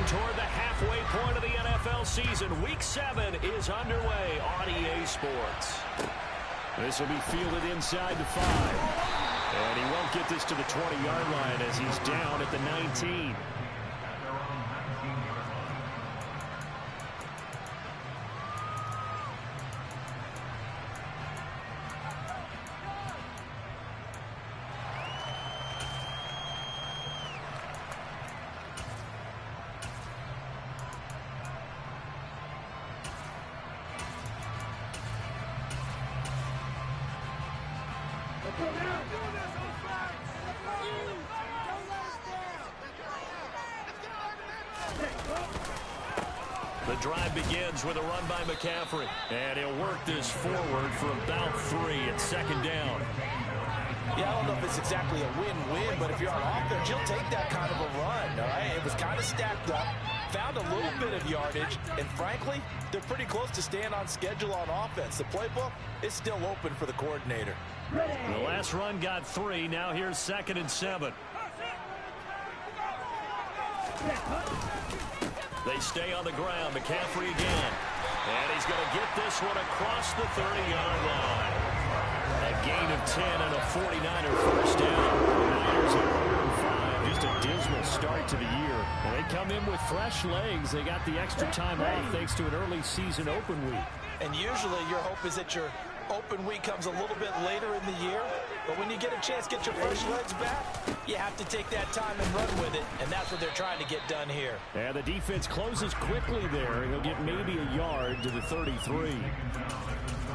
toward the halfway point of the NFL season. Week 7 is underway on EA Sports. This will be fielded inside the 5. And he won't get this to the 20-yard line as he's down at the 19. The drive begins with a run by McCaffrey. And he'll work this forward for about 3 at second down. Yeah, I don't know if it's exactly a win-win, but if you're on offense, you'll take that kind of a run, all right? It was kind of stacked up, found a little bit of yardage, and frankly, they're pretty close to staying on schedule on offense. The playbook is still open for the coordinator. The last run got 3. Now here's 2nd and 7. They stay on the ground. McCaffrey again. And he's going to get this one across the 30-yard line. A gain of 10 and a 49er first down. The Niners are 4-5. Just a dismal start to the year. And they come in with fresh legs. They got the extra time off thanks to an early season open week. And usually your hope is that your open week comes a little bit later in the year. But when you get a chance to get your fresh legs back, you have to take that time and run with it. And that's what they're trying to get done here. And the defense closes quickly there. He'll get maybe a yard to the 33.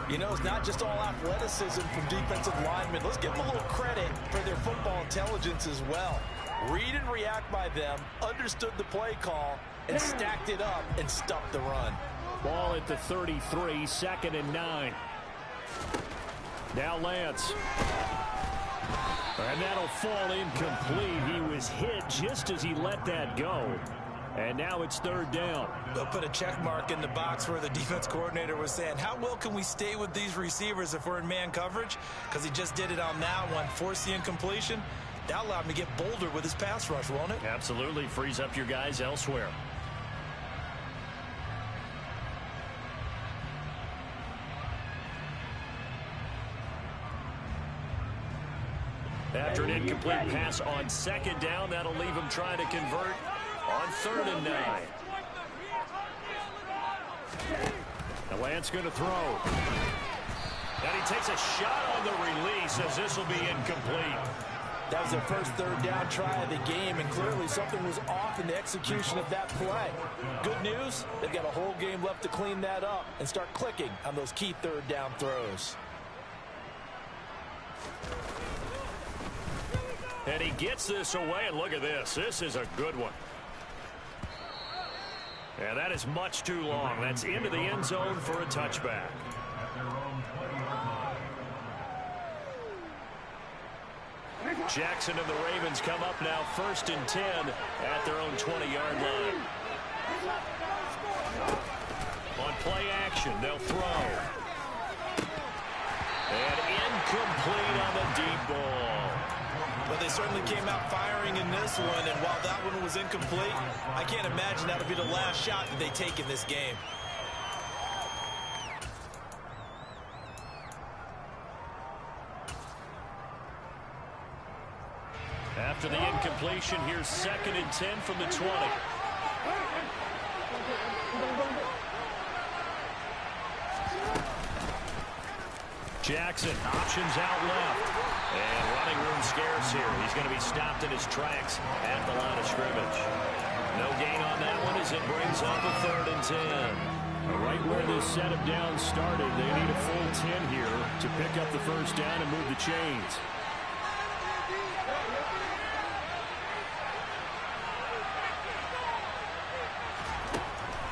You know, it's not just all athleticism from defensive linemen. Let's give them a little credit for their football intelligence as well. Read and react by them, understood the play call, and stacked it up and stuffed the run. Ball at the 33, 2nd and 9. Now Lance. And that'll fall incomplete. He was hit just as he let that go. And now it's 3rd down. They'll put a check mark in the box where the defense coordinator was saying, how well can we stay with these receivers if we're in man coverage? Because he just did it on that one, forced the incompletion. That allowed him to get bolder with his pass rush, won't it? Absolutely. Frees up your guys elsewhere. After an incomplete pass on 2nd down, that'll leave him trying to convert on 3rd and 9. The Lance going to throw. And he takes a shot on the release as this will be incomplete. That was their first 3rd down try of the game, and clearly something was off in the execution of that play. Good news, they've got a whole game left to clean that up and start clicking on those key 3rd down throws. And he gets this away, and look at this. This is a good one. And that is much too long. That's into the end zone for a touchback. Jackson and the Ravens come up now 1st and 10 at their own 20-yard line. On play action, they'll throw. And incomplete on the deep ball. But they certainly came out firing in this one, and while that one was incomplete, I can't imagine that'll be the last shot that they take in this game. After the incompletion, here's 2nd and 10 from the 20. Jackson, options out left. And running room scarce here. He's going to be stopped in his tracks at the line of scrimmage. No gain on that one as it brings up a 3rd and 10. Right where this set of downs started, they need a full 10 here to pick up the first down and move the chains.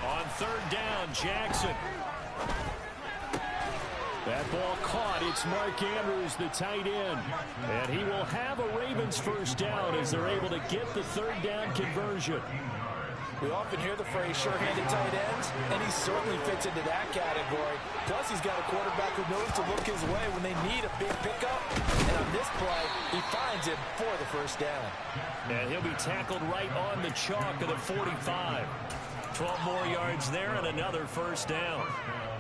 On 3rd down, Jackson. That ball caught. It's Mark Andrews, the tight end. And he will have a Ravens first down as they're able to get the 3rd down conversion. We often hear the phrase sure-handed tight ends, and he certainly fits into that category. Plus, he's got a quarterback who knows to look his way when they need a big pickup. And on this play, he finds him for the first down. And he'll be tackled right on the chalk of the 45. 12 more yards there and another first down.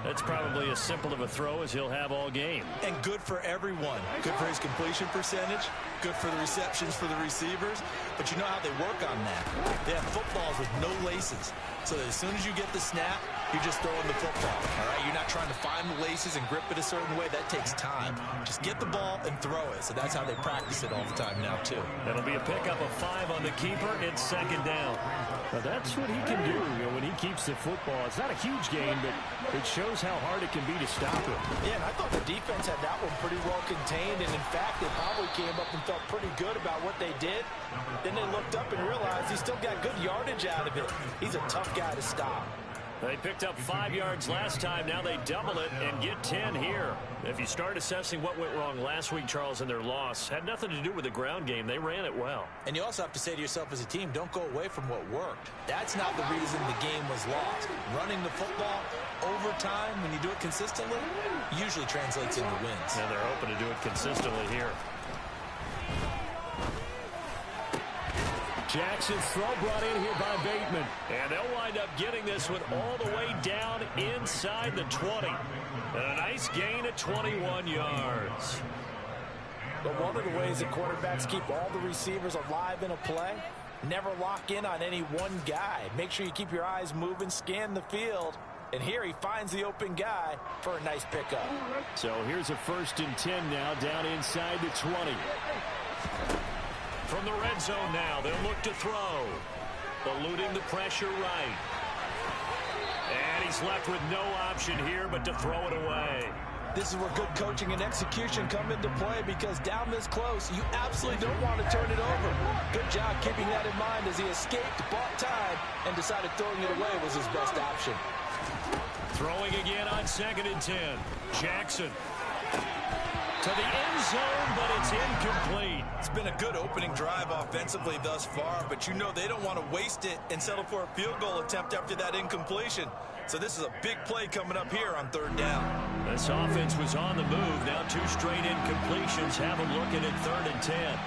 That's probably as simple of a throw as he'll have all game. And good for everyone. Good for his completion percentage. Good for the receptions for the receivers. But you know how they work on that. They have footballs with no laces. So that as soon as you get the snap, you're just throwing the football. All right? You're not trying to find the laces and grip it a certain way. That takes time. Just get the ball and throw it. So that's how they practice it all the time now, too. That'll be a pickup of 5 on the keeper. It's second down. Now that's what he can do, when he keeps the football. It's not a huge gain, but it shows how hard it can be to stop him. Yeah, and I thought the defense had that one pretty well contained, and in fact, they probably came up and felt pretty good about what they did. Then they looked up and realized he still got good yardage out of it. He's a tough guy to stop. They picked up 5 yards last time. Now they double it and get 10 here. If you start assessing what went wrong last week, Charles, in their loss, had nothing to do with the ground game. They ran it well. And you also have to say to yourself as a team, don't go away from what worked. That's not the reason the game was lost. Running the football over time, when you do it consistently, usually translates into wins. And they're hoping to do it consistently here. Jackson's throw brought in here by Bateman. And they'll wind up getting this one all the way down inside the 20. And a nice gain of 21 yards. But one of the ways that quarterbacks keep all the receivers alive in a play, never lock in on any one guy. Make sure you keep your eyes moving, scan the field. And here he finds the open guy for a nice pickup. So here's a 1st and 10 now down inside the 20. From the red zone now, they'll look to throw. Eluding the pressure right. And he's left with no option here but to throw it away. This is where good coaching and execution come into play, because down this close, you absolutely don't want to turn it over. Good job keeping that in mind as he escaped, bought time, and decided throwing it away was his best option. Throwing again on 2nd and 10. Jackson to the end zone, but it's incomplete. It's been a good opening drive offensively thus far, but you know they don't want to waste it and settle for a field goal attempt after that incompletion. So this is a big play coming up here on 3rd down. This offense was on the move. Now 2 straight incompletions have them looking at 3rd and 10.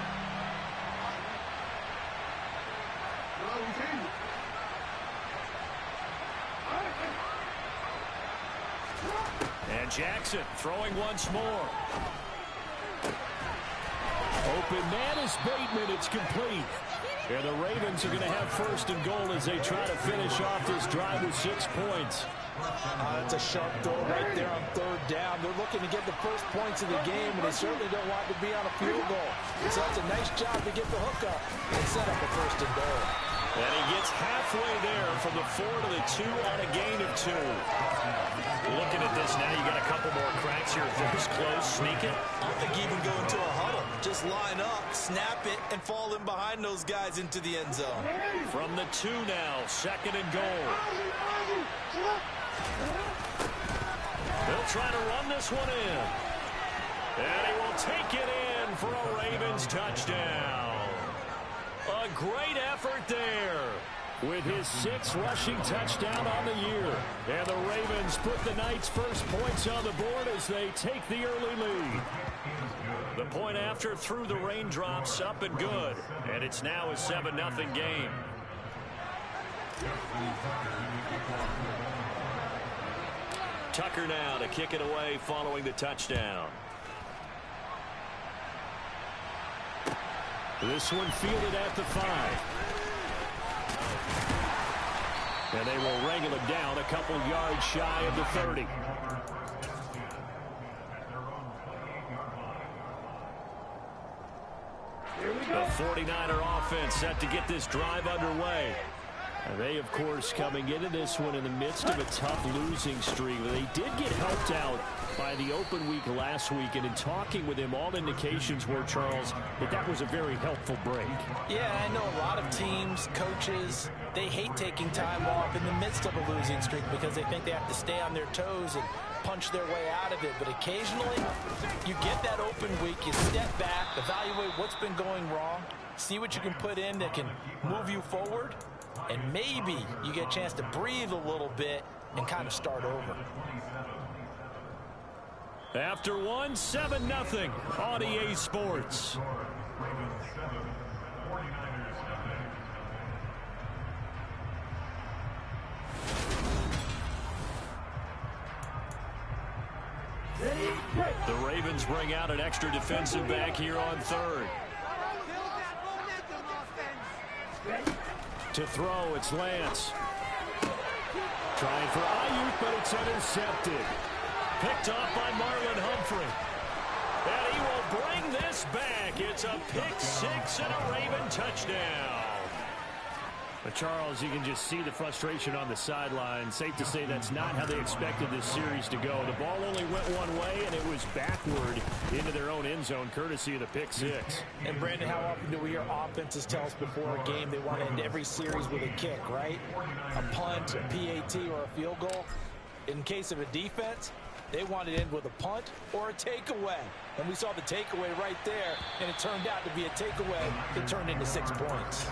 And Jackson throwing once more. Open man is Bateman. It's complete. And the Ravens are going to have 1st and goal as they try to finish off this drive with 6 points. It's a sharp throw right there on 3rd down. They're looking to get the first points of the game, and they certainly don't want to be on a field goal. So that's a nice job to get the hook up and set up a 1st and goal. And he gets halfway there from the 4 to the 2 on a gain of 2. Looking at this now, you got a couple more cracks here. Things close, sneak it. I don't think even go into a huddle. Just line up, snap it, and fall in behind those guys into the end zone. From the 2 now, 2nd and goal. They'll try to run this one in. And he will take it in for a Ravens touchdown. A great effort there. With his 6th rushing touchdown on the year. And the Ravens put the Knights' first points on the board as they take the early lead. The point after through the raindrops, up and good. And it's now a 7-0 game. Tucker now to kick it away following the touchdown. This one fielded at the 5. And they will wrangle him down a couple yards shy of the 30. The 49er offense set to get this drive underway. And they, of course, coming into this one in the midst of a tough losing streak. They did get helped out by the open week last week, and in talking with him, all indications were, Charles, that was a very helpful break. Yeah, I know a lot of teams, coaches, they hate taking time off in the midst of a losing streak because they think they have to stay on their toes and punch their way out of it. But occasionally, you get that open week, you step back, evaluate what's been going wrong, see what you can put in that can move you forward, and maybe you get a chance to breathe a little bit and kind of start over. After one, 7-0 on EA Sports. The Ravens bring out an extra defensive back here on third. To throw, it's Lance. Trying for Ayuk, but it's intercepted. Picked off by Marlon Humphrey. And he will bring this back. It's a pick six and a Raven touchdown. But Charles, you can just see the frustration on the sideline. Safe to say that's not how they expected this series to go. The ball only went one way, and it was backward into their own end zone, courtesy of the pick six. And, Brandon, how often do we hear offenses tell us before a game they want to end every series with a kick, right? A punt, a PAT, or a field goal. In case of a defense, they want to end with a punt or a takeaway. And we saw the takeaway right there, and it turned out to be a takeaway that turned into 6 points.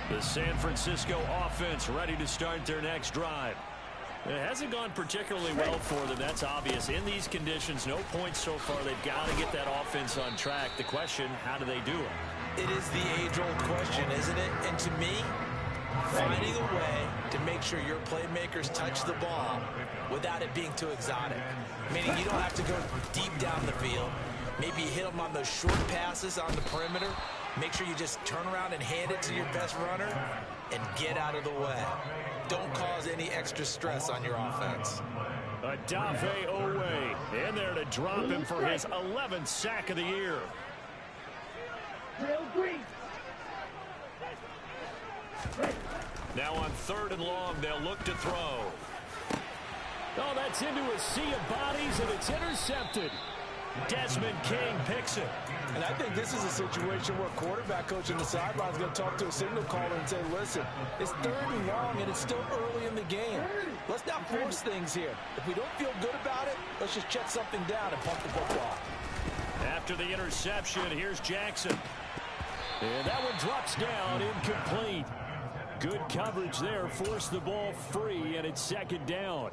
The San Francisco offense ready to start their next drive. It hasn't gone particularly well for them, that's obvious. In these conditions, no points so far. They've got to get that offense on track. The question, how do they do it? It is the age-old question, isn't it? And to me, finding a way to make sure your playmakers touch the ball without it being too exotic. Meaning you don't have to go deep down the field. Maybe you hit them on those short passes on the perimeter. Make sure you just turn around and hand it to your best runner and get out of the way. Don't cause any extra stress on your offense. Odafe Owe in there to drop him for his 11th sack of the year. Now on 3rd and long, they'll look to throw. Oh, that's into a sea of bodies, and it's intercepted. Desmond King picks it. And I think this is a situation where quarterback coach in the sideline is going to talk to a signal caller and say, listen, it's 3rd and long, and it's still early in the game. Let's not force things here. If we don't feel good about it, let's just check something down and pump the football. After the interception, here's Jackson. And that one drops down, incomplete. Good coverage there, forced the ball free, and it's 2nd down.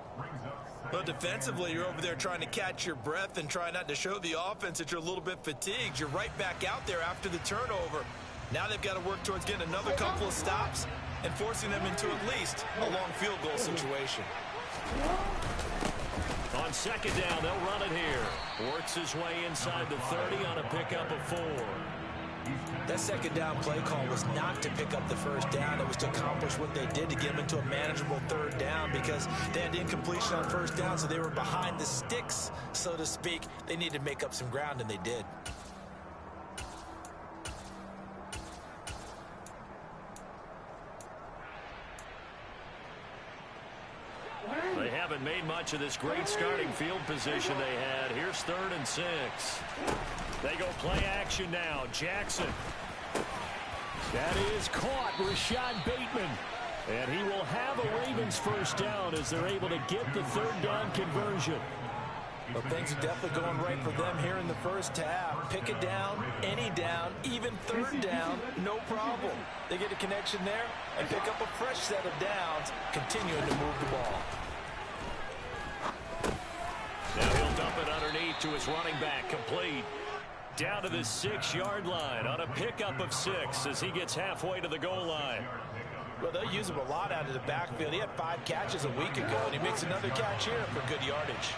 But defensively, you're over there trying to catch your breath and try not to show the offense that you're a little bit fatigued. You're right back out there after the turnover. Now they've got to work towards getting another couple of stops and forcing them into at least a long field goal situation. On 2nd down, they'll run it here. Works his way inside the 30 on a pickup of 4. That 2nd down play call was not to pick up the 1st down. It was to accomplish what they did to get them into a manageable 3rd down because they had incompletion on 1st down, so they were behind the sticks, so to speak. They needed to make up some ground, and they did. They haven't made much of this great starting field position they had. Here's 3rd and 6. They go play action now. Jackson. That is caught. Rashad Bateman. And he will have a Ravens 1st down as they're able to get the 3rd down conversion. Well, things are definitely going right for them here in the 1st half. Pick it down, any down, even 3rd down, no problem. They get a connection there and pick up a fresh set of downs, continuing to move the ball. Now he'll dump it underneath to his running back, complete. Down to the 6-yard line on a pickup of 6 as he gets halfway to the goal line. Well, they'll use him a lot out of the backfield. He had 5 catches a week ago, and he makes another catch here for good yardage.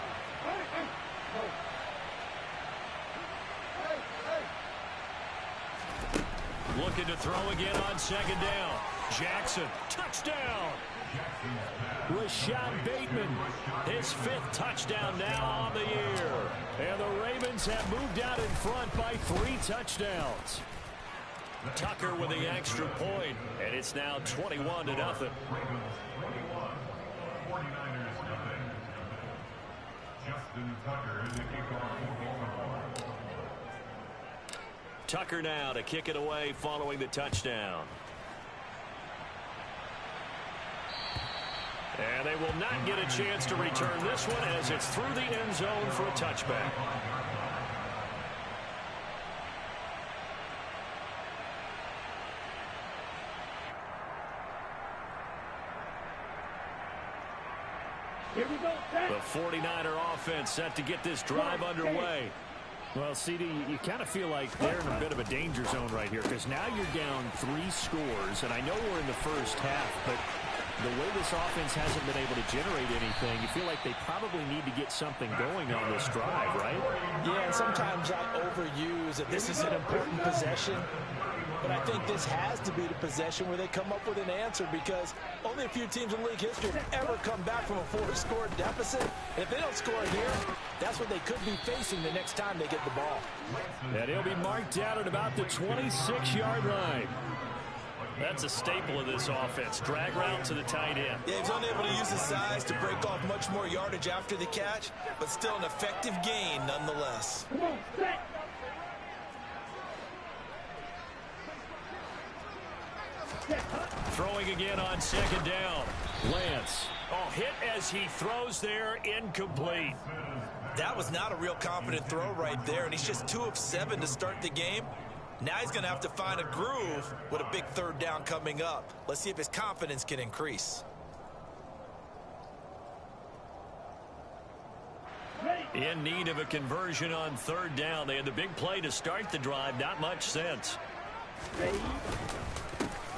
Looking to throw again on 2nd down. Jackson, touchdown. Rashad Bateman, his 5th touchdown now on the year. And the Ravens have moved out in front by 3 touchdowns. Tucker with the extra point, and it's now 21-0. Tucker now to kick it away following the touchdown. And they will not get a chance to return this one as it's through the end zone for a touchback. The 49er offense set to get this drive underway. Well, CD, you kind of feel like they're in a bit of a danger zone right here because now you're down 3 scores, and I know we're in the first half, but the way this offense hasn't been able to generate anything, you feel like they probably need to get something going on this drive, right? Yeah, and sometimes I overuse that this is an important possession. But I think this has to be the possession where they come up with an answer because only a few teams in league history have ever come back from a 4-score deficit. And if they don't score here, that's what they could be facing the next time they get the ball. And he'll be marked out at about the 26-yard line. That's a staple of this offense. Drag route to the tight end. Yeah, he's unable to use his size to break off much more yardage after the catch, but still an effective gain nonetheless. Throwing again on second down. Lance. Oh, hit as he throws there, incomplete. That was not a real confident throw right there, and he's just 2 of 7 to start the game. Now he's going to have to find a groove with a big third down coming up. Let's see if his confidence can increase. In need of a conversion on third down. They had the big play to start the drive. Not much sense.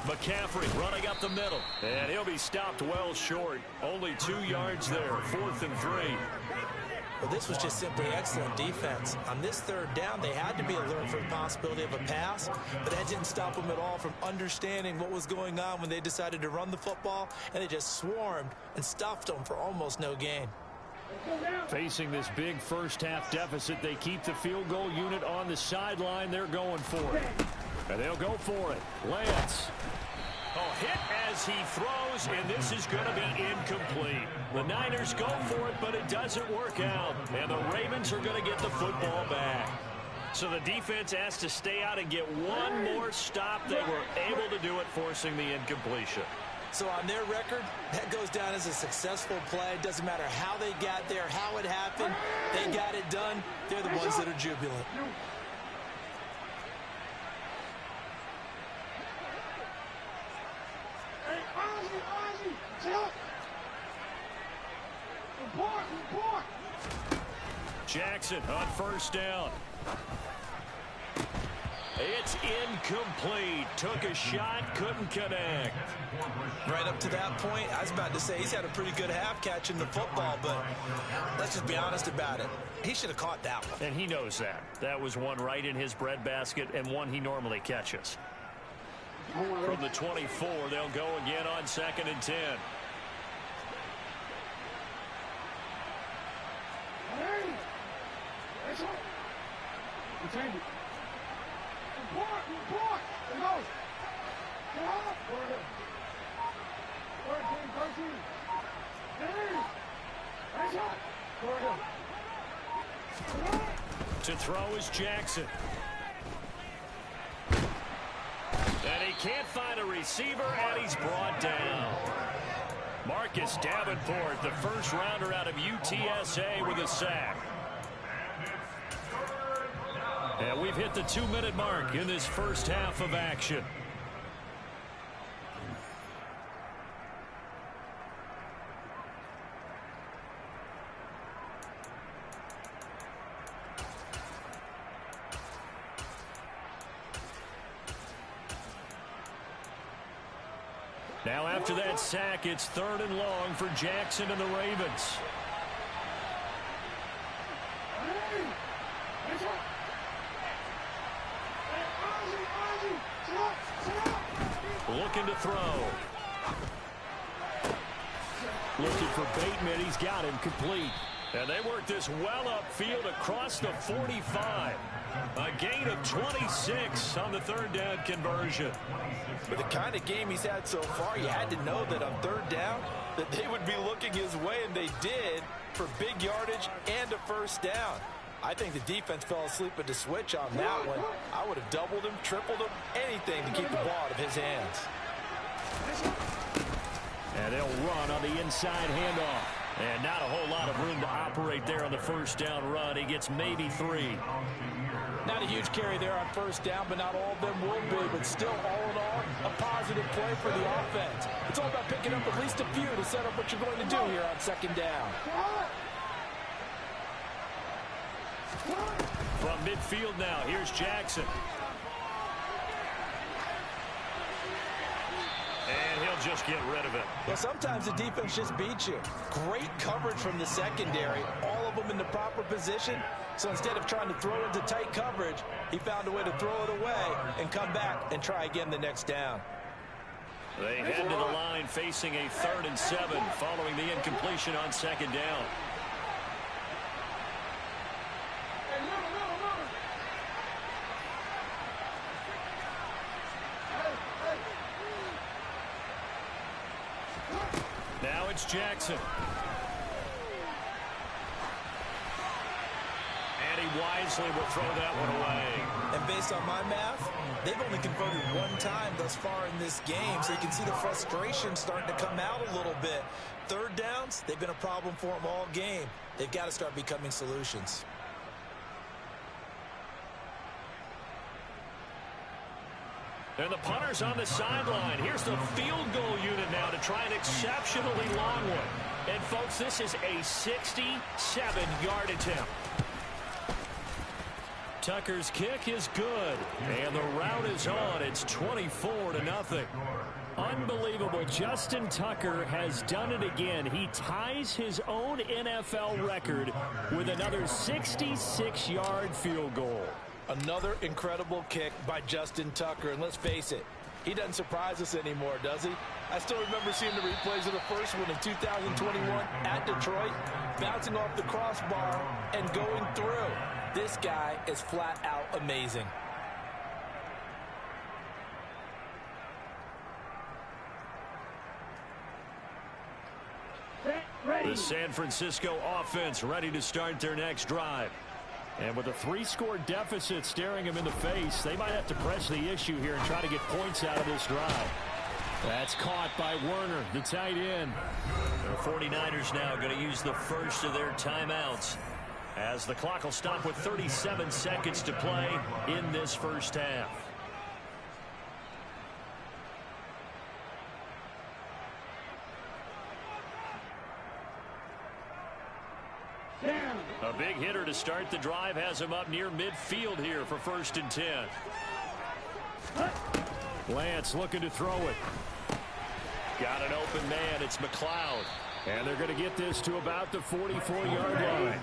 McCaffrey running up the middle. And he'll be stopped well short. Only 2 yards there. 4th and 3. Well, this was just simply excellent defense. On this third down, they had to be alert for the possibility of a pass, but that didn't stop them at all from understanding what was going on when they decided to run the football, and they just swarmed and stuffed them for almost no gain. Facing this big first-half deficit, they keep the field goal unit on the sideline. They're going for it. And they'll go for it. Lance. Oh, hit as he throws, and this is going to be incomplete. The Niners go for it, but it doesn't work out. And the Ravens are going to get the football back. So the defense has to stay out and get one more stop. They were able to do it, forcing the incompletion. So on their record, that goes down as a successful play. It doesn't matter how they got there, how it happened. They got it done. They're the ones that are jubilant. Jackson on first down. It's incomplete. Took a shot, couldn't connect. Right up to that point, I was about to say he's had a pretty good half catching the football, but let's just be honest about it. He should have caught that one. And he knows that. That was one right in his breadbasket and one he normally catches. From the 24, they'll go again on 2nd and 10. To throw is Jackson. And he can't find a receiver, and he's brought down. Marcus Davenport, the first rounder out of UTSA, with a sack. And we've hit the 2-minute mark in this first half of action. Now after that sack, it's 3rd and long for Jackson and the Ravens. Looking to throw. Looking for Bateman. He's got him complete. And they work this well upfield across the 45. A gain of 26 on the 3rd down conversion. With the kind of game he's had so far, you had to know that on 3rd down that they would be looking his way, and they did, for big yardage and a first down. I think the defense fell asleep at the switch on that one. I would have doubled him, tripled him, anything to keep the ball out of his hands. And they'll run on the inside handoff. And not a whole lot of room to operate there on the first down run. He gets maybe 3. Not a huge carry there on first down, but not all of them will be. But still, all in all, a positive play for the offense. It's all about picking up at least a few to set up what you're going to do here on second down. From midfield now, here's Jackson. And he'll just get rid of it. Well, sometimes the defense just beats you. Great coverage from the secondary, all of them in the proper position. So instead of trying to throw into tight coverage, he found a way to throw it away and come back and try again the next down. They head to the line facing a 3rd and 7 following the incompletion on second down. Now it's Jackson. And he wisely will throw that one away. And based on my math, they've only converted one time thus far in this game, so you can see the frustration starting to come out a little bit. Third downs, they've been a problem for them all game. They've got to start becoming solutions. And the punter's on the sideline. Here's the field goal unit now to try an exceptionally long one. And, folks, this is a 67-yard attempt. Tucker's kick is good. And the route is on. It's 24-0. Unbelievable. Justin Tucker has done it again. He ties his own NFL record with another 66-yard field goal. Another incredible kick by Justin Tucker. And let's face it, he doesn't surprise us anymore, does he? I still remember seeing the replays of the first one in 2021 at Detroit, bouncing off the crossbar and going through. This guy is flat out amazing. The San Francisco offense ready to start their next drive. And with a 3-score deficit staring them in the face, they might have to press the issue here and try to get points out of this drive. That's caught by Werner, the tight end. The 49ers now going to use the first of their timeouts, as the clock will stop with 37 seconds to play in this first half. A big hitter to start the drive has him up near midfield here for 1st and 10. Lance looking to throw it. Got an open man. It's McLeod. And they're going to get this to about the 44-yard line.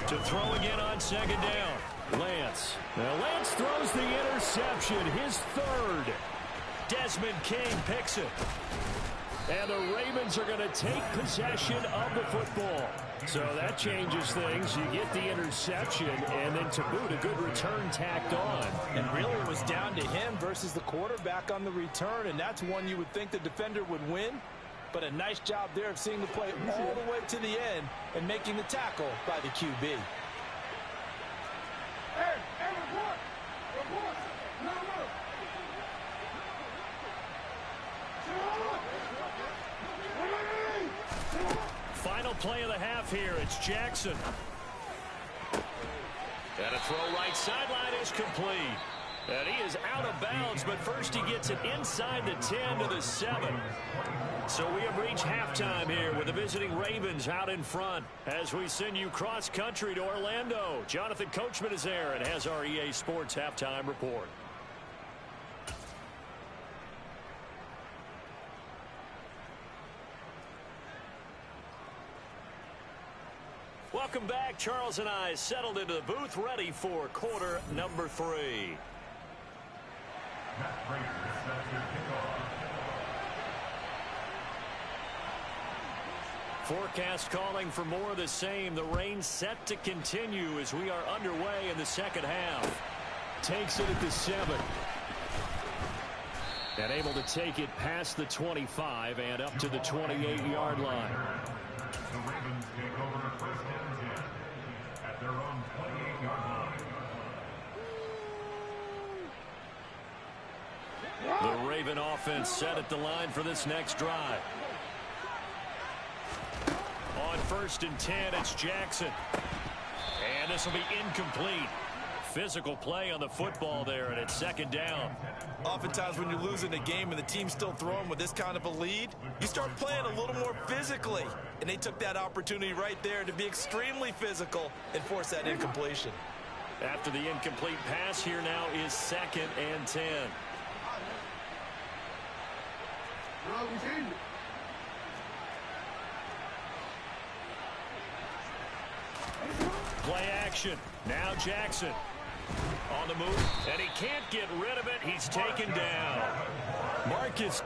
To throw again on second down. Lance. Now Lance throws the interception, his 3rd. Desmond King picks it. And the Ravens are going to take possession of the football. So that changes things. You get the interception, and then to boot, a good return tacked on. And really it was down to him versus the quarterback on the return, and that's one you would think the defender would win. But a nice job there of seeing the play all the way to the end and making the tackle by the QB. Final play of the half here. It's Jackson. And a throw right sideline is complete. And he is out of bounds, but first he gets it inside the 10 to the 7. So we have reached halftime here with the visiting Ravens out in front as we send you cross country to Orlando. Jonathan Coachman is there and has our EA Sports halftime report. Welcome back. Charles and I settled into the booth ready for quarter number 3. Forecast calling for more of the same. The rain set to continue as we are underway in the second half. Takes it at the 7. And able to take it past the 25 and up to the 28-yard line. The Ravens take over 1st and 10 at their own 28-yard line. The Raven offense set at the line for this next drive. On 1st and 10, it's Jackson. And this will be incomplete. Physical play on the football there, and it's 2nd down. Oftentimes when you're losing a game and the team's still throwing with this kind of a lead, you start playing a little more physically. And they took that opportunity right there to be extremely physical and force that incompletion. After the incomplete pass, here now is 2nd and 10. Play action. Now Jackson. On the move, and he can't get rid of it. He's taken down. Marcus.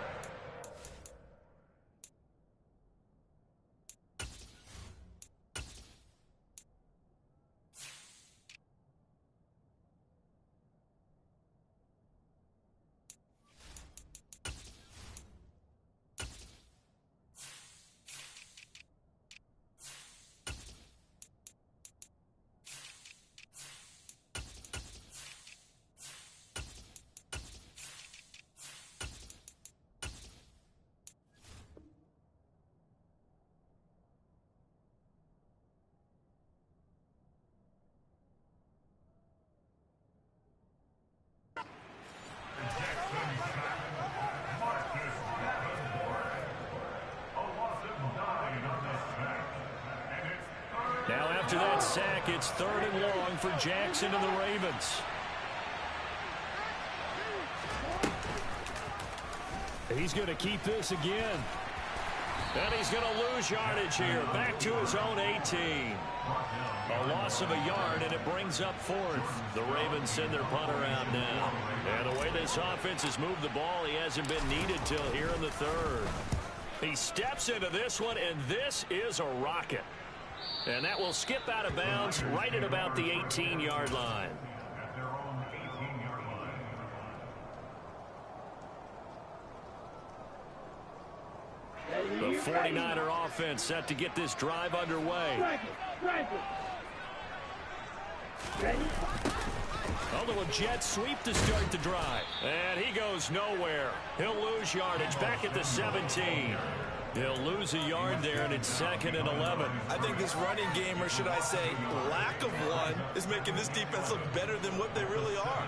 Now after that sack, it's 3rd and long for Jackson and the Ravens. He's going to keep this again. And he's going to lose yardage here. Back to his own 18. A loss of a yard, and it brings up 4th. The Ravens send their punt around now. And the way this offense has moved the ball, he hasn't been needed till here in the 3rd. He steps into this one, and this is a rocket. And that will skip out of bounds right at about the 18-yard line. At their own 18-yard line. The 49er offense set to get this drive underway. A little jet sweep to start the drive. And he goes nowhere. He'll lose yardage back at the 17. He'll lose a yard there, and it's 2nd and 11. I think this running game, or should I say lack of one, is making this defense look better than what they really are.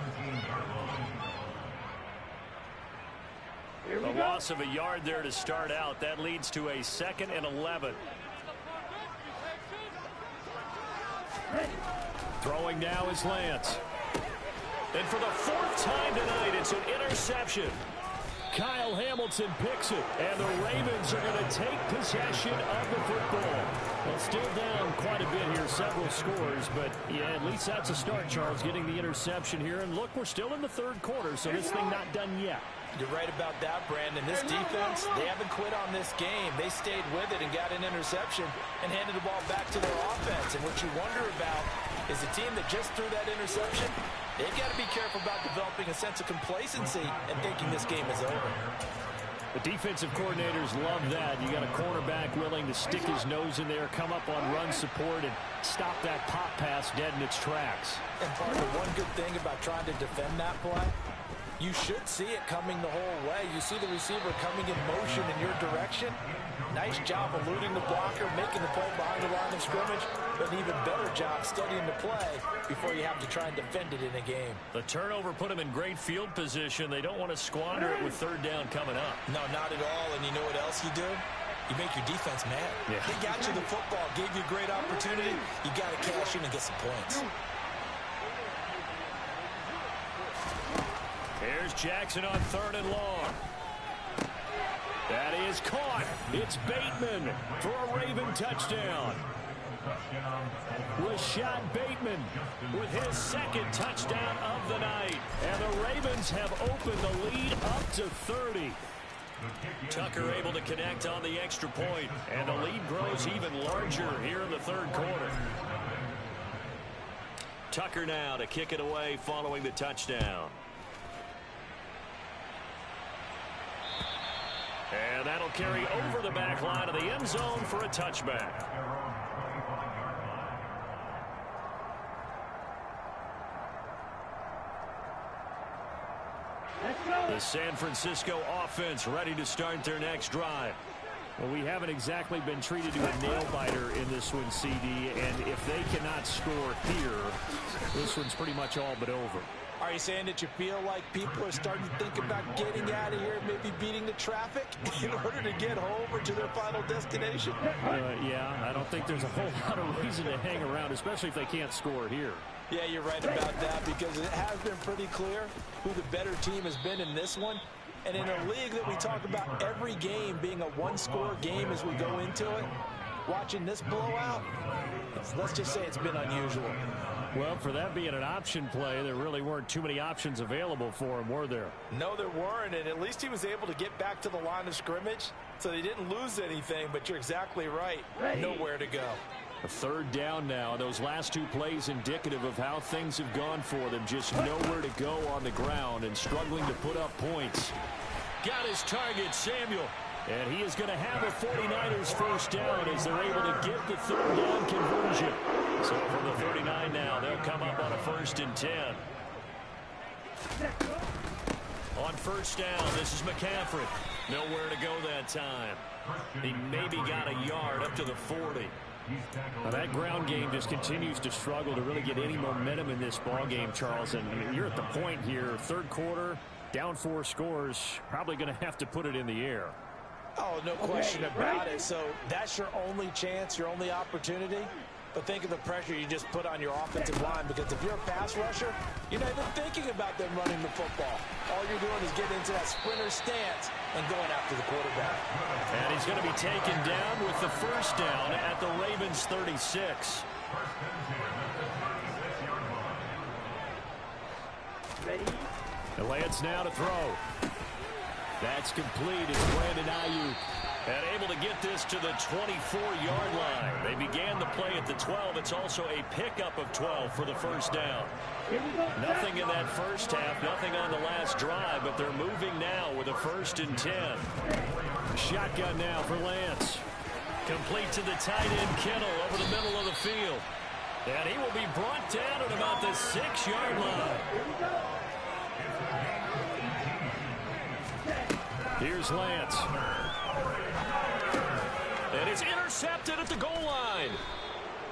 A loss of a yard there to start out. That leads to a 2nd and 11. Throwing now is Lance. And for the 4th time tonight, it's an interception. Kyle Hamilton picks it, and the Ravens are going to take possession of the football. Well, still down quite a bit here, several scores, but yeah, at least that's a start, Charles, getting the interception here. And look, we're still in the 3rd quarter, so this thing not done yet. You're right about that, Brandon. This defense, they haven't quit on this game. They stayed with it and got an interception and handed the ball back to their offense. And what you wonder about is the team that just threw that interception, they've got to be careful about developing a sense of complacency and thinking this game is over. The defensive coordinators love that. You got a cornerback willing to stick his nose in there, come up on run support, and stop that pop pass dead in its tracks. And part of the one good thing about trying to defend that play, you should see it coming the whole way. You see the receiver coming in motion in your direction. Nice job eluding the blocker, making the play behind the line of scrimmage, but an even better job studying the play before you have to try and defend it in a game. The turnover put them in great field position. They don't want to squander it with 3rd down coming up. No, not at all. And you know what else you do? You make your defense mad. Yeah. They got you the football, gave you a great opportunity. You got to cash in and get some points. Here's Jackson on 3rd and long. That is caught. It's Bateman for a Raven touchdown. Rashad Bateman with his 2nd touchdown of the night. And the Ravens have opened the lead up to 30. Tucker able to connect on the extra point, and the lead grows even larger here in the 3rd quarter. Tucker now to kick it away following the touchdown. And that'll carry over the back line of the end zone for a touchback. The San Francisco offense ready to start their next drive. Well, we haven't exactly been treated to a nail-biter in this one, CD, and if they cannot score here, this one's pretty much all but over. Are you saying that you feel like people are starting to think about getting out of here, maybe beating the traffic in order to get home or to their final destination? Yeah, I don't think there's a whole lot of reason to hang around, especially if they can't score here. Yeah, you're right about that, because it has been pretty clear who the better team has been in this one. And in a league that we talk about every game being a one-score game as we go into it, watching this blowout, let's just say it's been unusual. Well, for that being an option play, there really weren't too many options available for him, were there? No, there weren't, and at least he was able to get back to the line of scrimmage, so they didn't lose anything, but you're exactly right. Nowhere to go. A third down now. Those last two plays indicative of how things have gone for them. Just nowhere to go on the ground and struggling to put up points. Got his target, Samuel. And he is going to have a 49ers first down as they're able to get the third down conversion. So from the 39 now, they'll come up on a 1st and 10. On first down, this is McCaffrey. Nowhere to go that time. He maybe got a yard up to the 40. Now that ground game just continues to struggle to really get any momentum in this ball game, Charles. And you're at the point here, third quarter, down 4 scores, probably going to have to put it in the air. Oh, no question about it. So that's your only chance, your only opportunity. But think of the pressure you just put on your offensive line, because if you're a pass rusher, you're not even thinking about them running the football. All you're doing is getting into that sprinter stance and going after the quarterback. And he's going to be taken down with the first down at the Ravens 36. The Lance now to throw. That's complete. It's Brandon Ayuk. And able to get this to the 24-yard line. They began the play at the 12. It's also a pickup of 12 for the first down. Nothing in that first half, nothing on the last drive, but they're moving now with a 1st and 10. Shotgun now for Lance. Complete to the tight end, Kittle, over the middle of the field. And he will be brought down at about the 6-yard line. Here's Lance. And it's intercepted at the goal line.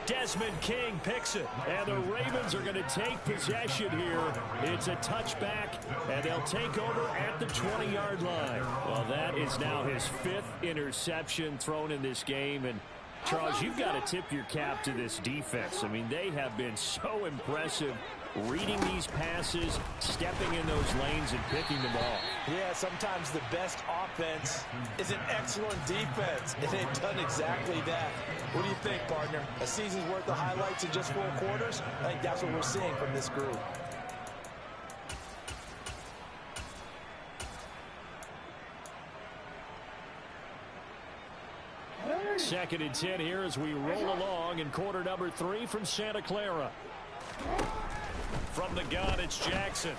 Desmond King picks it. And the Ravens are going to take possession here. It's a touchback, and they'll take over at the 20-yard line. Well, that is now his 5th interception thrown in this game. And, Charles, you've got to tip your cap to this defense. I mean, they have been so impressive reading these passes, stepping in those lanes, and picking them off. Yeah, sometimes the best offense is an excellent defense, and they've done exactly that. What do you think, partner? A season's worth of highlights in just 4 quarters? I think that's what we're seeing from this group. Second and 10 here as we roll along in quarter number 3 from Santa Clara. From the gun, it's Jackson.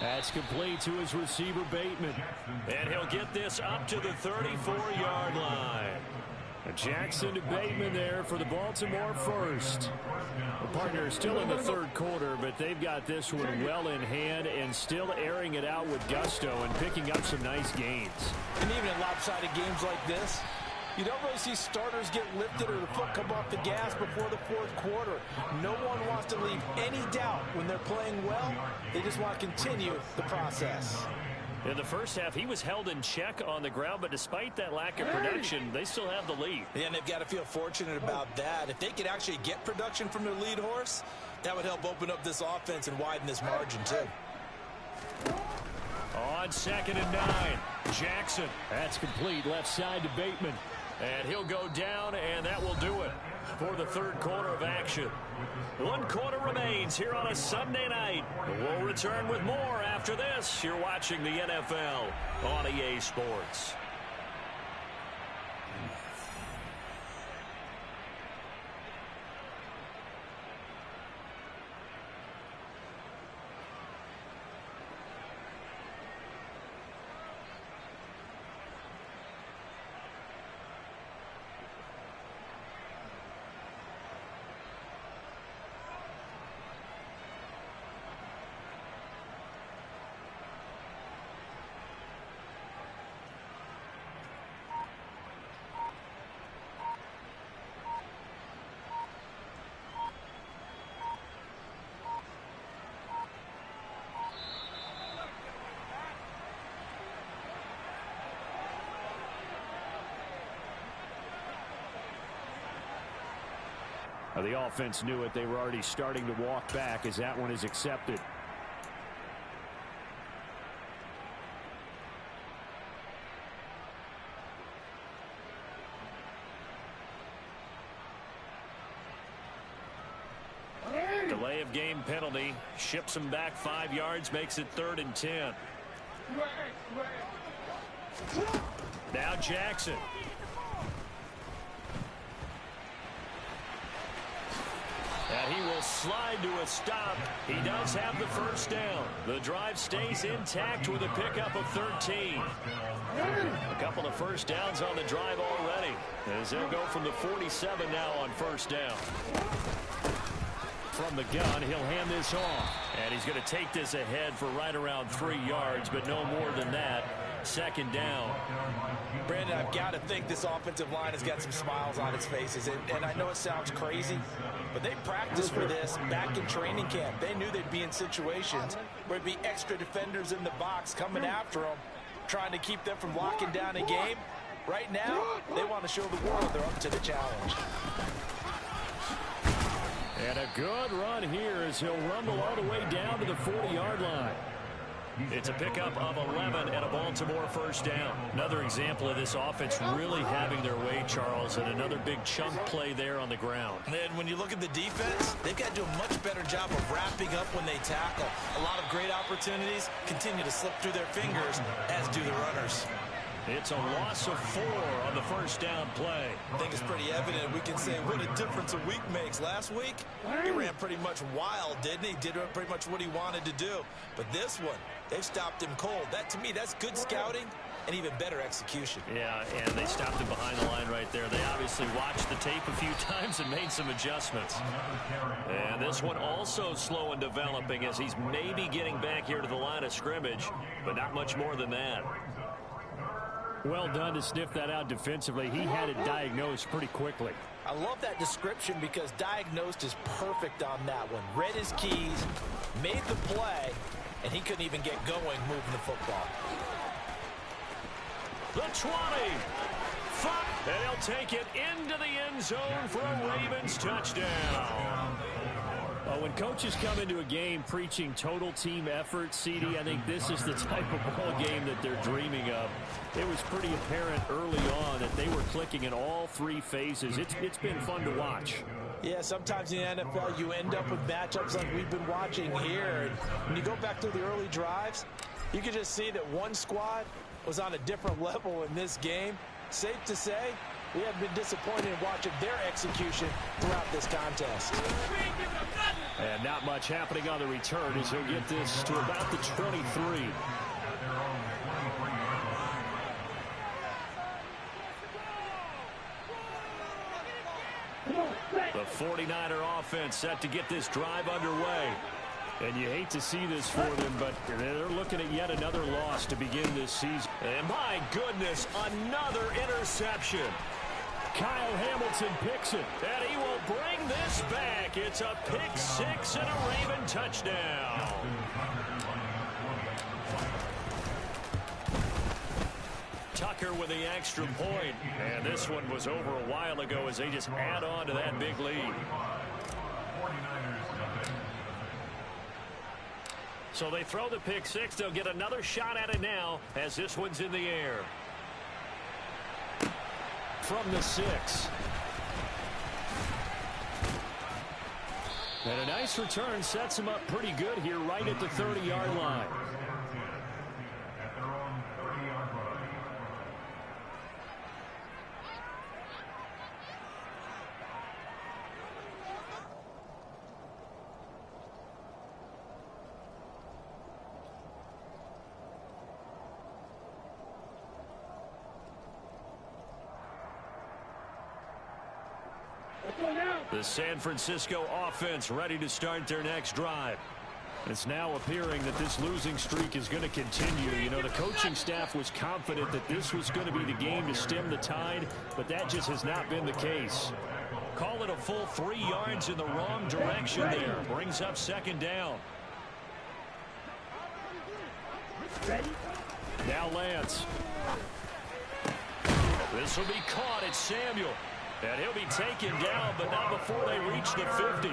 That's complete to his receiver, Bateman. And he'll get this up to the 34-yard line. Jackson to Bateman there for the Baltimore first. The partner is still in the third quarter, but they've got this one well in hand and still airing it out with gusto and picking up some nice gains. And even in lopsided games like this, you don't really see starters get lifted or the foot come off the gas before the 4th quarter. No one wants to leave any doubt when they're playing well. They just want to continue the process. In the first half, he was held in check on the ground, but despite that lack of production, they still have the lead. Yeah, and they've got to feel fortunate about that. If they could actually get production from their lead horse, that would help open up this offense and widen this margin, too. On 2nd and 9, Jackson. That's complete, left side to Bateman. And he'll go down, and that will do it for the third quarter of action. 1 quarter remains here on a Sunday night. We'll return with more after this. You're watching the NFL on EA Sports. The offense knew it. They were already starting to walk back as that one is accepted. Delay of game penalty. Ships him back 5 yards. Makes it 3rd and 10. Now Jackson. And he will slide to a stop. He does have the first down. The drive stays intact with a pickup of 13. A couple of first downs on the drive already, as they'll go from the 47 now on first down. From the gun, he'll hand this off. And he's going to take this ahead for right around 3 yards, but no more than that. 2nd down. Brandon, I've got to think this offensive line has got some smiles on its faces. And I know it sounds crazy, but they practiced for this back in training camp. They knew they'd be in situations where there'd be extra defenders in the box coming after them, trying to keep them from locking down a game. Right now, they want to show the world they're up to the challenge. And a good run here as he'll rumble all the way down to the 40-yard line. It's a pickup of 11 and a Baltimore first down. Another example of this offense really having their way, Charles, and another big chunk play there on the ground. And when you look at the defense, they've got to do a much better job of wrapping up when they tackle. A lot of great opportunities continue to slip through their fingers, as do the runners. It's a loss of 4 on the first down play. I think it's pretty evident. We can say what a difference a week makes. Last week, he ran pretty much wild, didn't he? Did pretty much what he wanted to do. But this one, they've stopped him cold. That, to me, that's good scouting and even better execution. Yeah, and they stopped him behind the line right there. They obviously watched the tape a few times and made some adjustments. And this one also slow in developing as he's maybe getting back here to the line of scrimmage, but not much more than that. Well done to sniff that out defensively. He had it diagnosed pretty quickly. I love that description because diagnosed is perfect on that one. Read his keys, made the play, and he couldn't even get going moving the football. The 20. And he'll take it into the end zone for a Ravens touchdown. Well, when coaches come into a game preaching total team effort, CD, I think this is the type of ball game that they're dreaming of. It was pretty apparent early on that they were clicking in all 3 phases. It's been fun to watch. Yeah, sometimes in the NFL you end up with matchups like we've been watching here. And when you go back to the early drives, you can just see that one squad was on a different level in this game. Safe to say, we have been disappointed in watching their execution throughout this contest. And not much happening on the return as he'll get this to about the 23. The 49er offense set to get this drive underway. And you hate to see this for them, but they're looking at yet another loss to begin this season. And my goodness, another interception. Kyle Hamilton picks it, and he will bring this back. It's a pick 6 and a Raven touchdown. Tucker with the extra point. And this one was over a while ago as they just add on to that big lead. So they throw the pick 6. They'll get another shot at it now as this one's in the air. From the 6. And a nice return sets him up pretty good here right at the 30-yard line. The San Francisco offense ready to start their next drive. It's now appearing that this losing streak is going to continue. You know, the coaching staff was confident that this was going to be the game to stem the tide, but that just has not been the case. Call it a full 3 yards in the wrong direction there. Brings up 2nd down. Now Lance. This will be caught. It's Samuel. And he'll be taken down, but not before they reach the 50.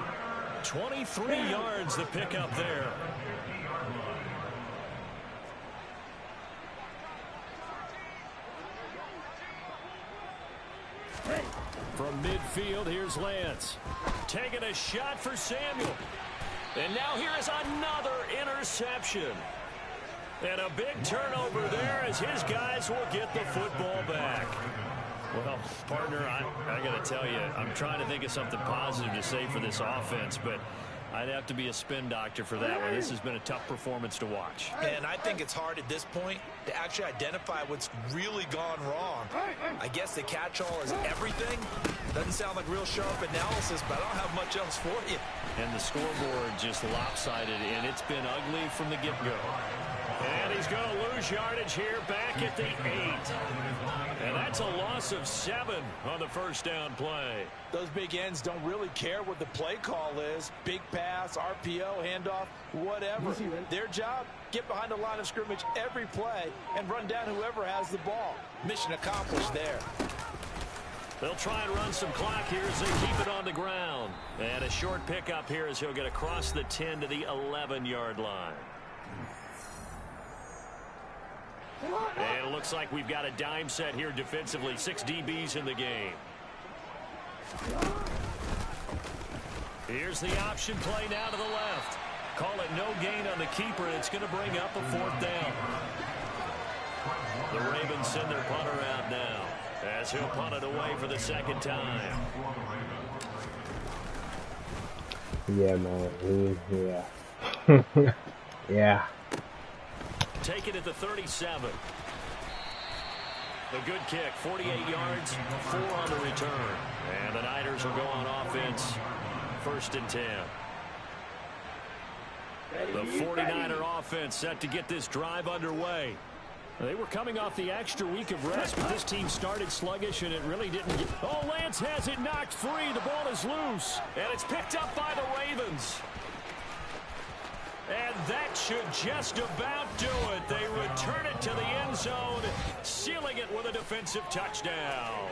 23 yards the pickup there. From midfield, here's Lance. Taking a shot for Samuel. And now here is another interception. And a big turnover there as his guys will get the football back. Well, partner, I got to tell you, I'm trying to think of something positive to say for this offense, but I'd have to be a spin doctor for that one. This has been a tough performance to watch. And I think it's hard at this point to actually identify what's really gone wrong. I guess the catch-all is everything. Doesn't sound like real sharp analysis, but I don't have much else for you. And the scoreboard just lopsided, and it's been ugly from the get-go. And he's going to lose yardage here back at the 8. And that's a loss of 7 on the first down play. Those big ends don't really care what the play call is. Big pass, RPO, handoff, whatever. Their job, get behind the line of scrimmage every play and run down whoever has the ball. Mission accomplished there. They'll try and run some clock here as they keep it on the ground. And a short pickup here as he'll get across the 10 to the 11-yard line. And it looks like we've got a dime set here defensively. 6 DBs in the game. Here's the option play now to the left. Call it no gain on the keeper, and it's going to bring up a 4th down. The Ravens send their punter out now as he'll punt it away for the 2nd time. Yeah, man. Yeah. Yeah. Take it at the 37. A good kick, 48 yards, 4 on the return. And the Niners will go on offense, 1st and 10. The 49er offense set to get this drive underway. They were coming off the extra week of rest, but this team started sluggish, and it really didn't get... Oh, Lance has it knocked free. The ball is loose, and it's picked up by the Ravens. And that should just about do it. They return it to the end zone, sealing it with a defensive touchdown.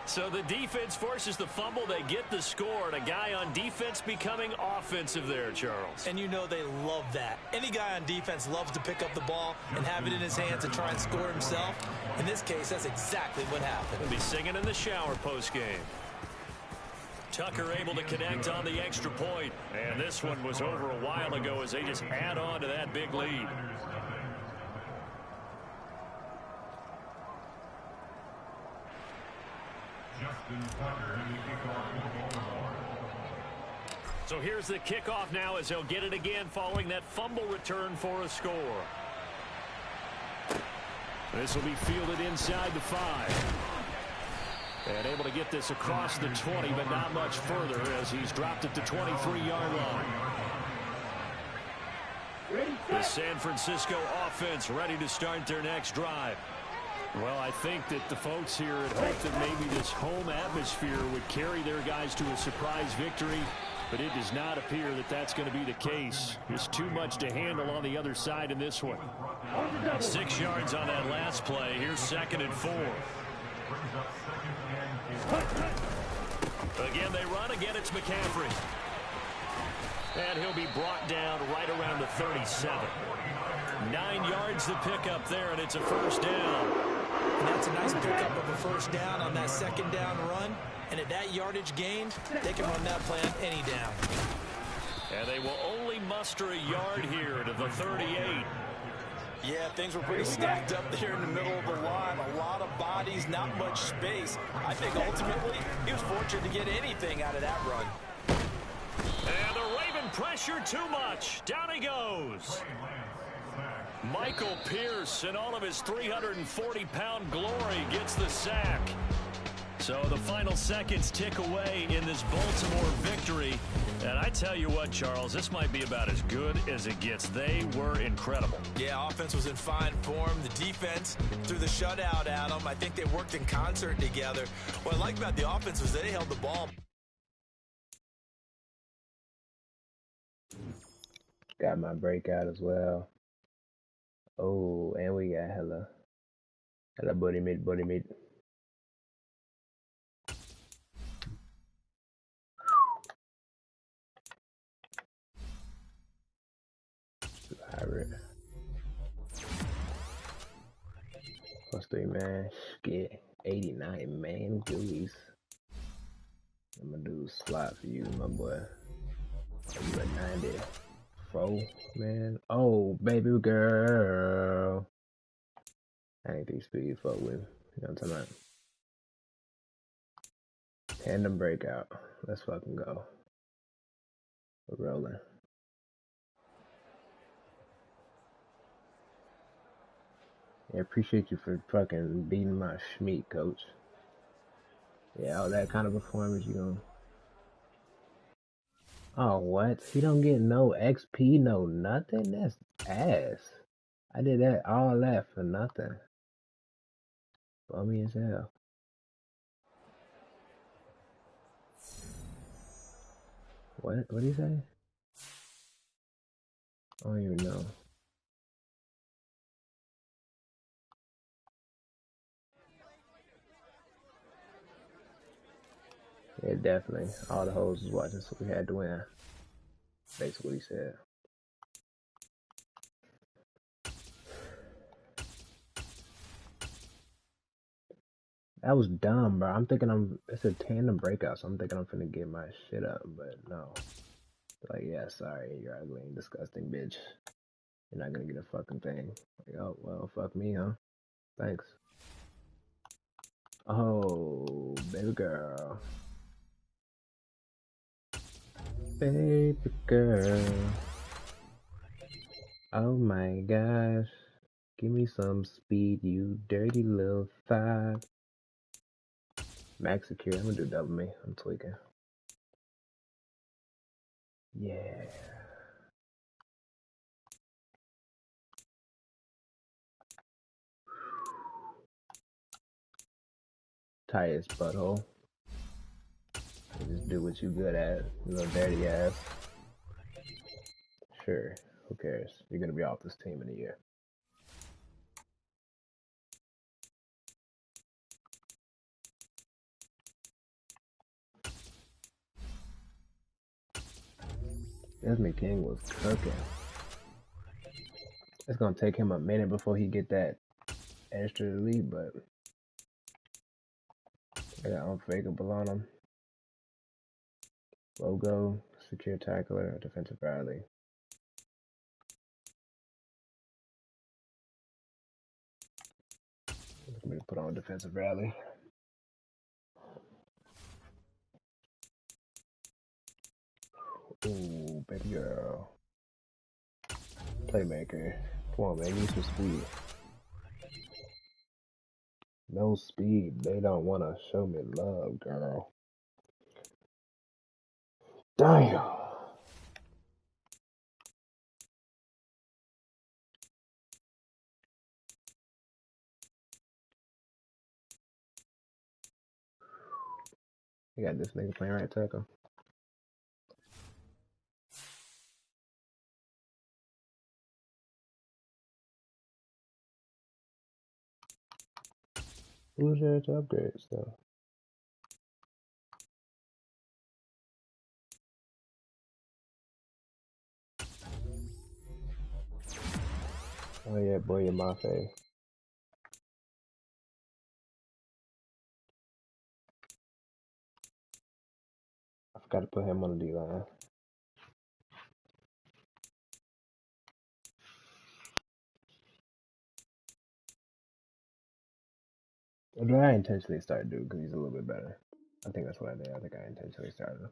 So the defense forces the fumble. They get the score, and a guy on defense becoming offensive there, Charles. And you know they love that. Any guy on defense loves to pick up the ball and have it in his hands and try and score himself. In this case, that's exactly what happened. He'll be singing in the shower post-game. Tucker able to connect on the extra point. And this one was over a while ago as they just add on to that big lead. So here's the kickoff now as they'll get it again following that fumble return for a score. This will be fielded inside the 5. And able to get this across the 20, but not much further as he's dropped it to 23-yard line. The San Francisco offense ready to start their next drive. Well, I think that the folks here had hoped that maybe this home atmosphere would carry their guys to a surprise victory, but it does not appear that that's going to be the case. There's too much to handle on the other side in this one. 6 yards on that last play. Here's 2nd and 4. Again, they run. Again, it's McCaffrey. And he'll be brought down right around the 37. 9 yards the pickup there, and it's a 1st down. And that's a nice pickup of a 1st down on that 2nd down run. And at that yardage gained, they can run that play on any down. And they will only muster a yard here to the 38. Yeah, things were pretty stacked up there in the middle of the line. A lot of bodies, not much space. I think ultimately he was fortunate to get anything out of that run. And the Raven pressure too much. Down he goes. Michael Pierce in all of his 340-pound glory gets the sack. So the final seconds tick away in this Baltimore victory. And I tell you what, Charles, this might be about as good as it gets. They were incredible. Yeah, offense was in fine form. The defense threw the shutout at them. I think they worked in concert together. What I like about the offense was they held the ball. Got my breakout as well. Oh, and we got hella buddy meat. Whatever. +3, man. Get 89, man. Gooey's. I'm gonna do a slot for you, my boy. Oh, you at 94, man. Oh, baby girl. I ain't think speed fuck with. You know what I'm talking about? Tandem breakout. Let's fucking go. We're rolling. Yeah, appreciate you for fucking beating my schmeat, coach. Yeah, all that kind of performance, you gonna... Oh, what? He don't get no XP, no nothing? That's ass. I did that, all that for nothing. Bummy as hell. What? What'd he say? I don't even know. Yeah, definitely. All the hoes was watching, so we had to win. Basically what he said. That was dumb, bro. I'm thinking it's a tandem breakout, so I'm thinking I'm finna get my shit up, but no. Like, yeah, sorry, you're ugly and disgusting, bitch. You're not gonna get a fucking thing. Like, oh, well, fuck me, huh? Thanks. Oh, baby girl. Baby girl. Oh my gosh. Give me some speed, you dirty little thigh. Max secure. I'm gonna do double me. I'm tweaking. Yeah. Tightest butthole. You just do what you good at, you little dirty ass. Sure. Who cares? You're gonna be off this team in a year. Desmond King was cooking. It's gonna take him a minute before he get that extra elite, but I got unfakeable on him. Logo, secure tackler, defensive rally. Let me put on defensive rally. Ooh, baby girl. Playmaker. Come on, man, give me some speed. No speed. They don't want to show me love, girl. Damn. You got this nigga playing right tackle. Who's there to upgrade stuff? Oh yeah, boy, you're my face. I forgot to put him on the D-line. Or did I intentionally start dude because he's a little bit better? I think that's what I did. I think I intentionally started him.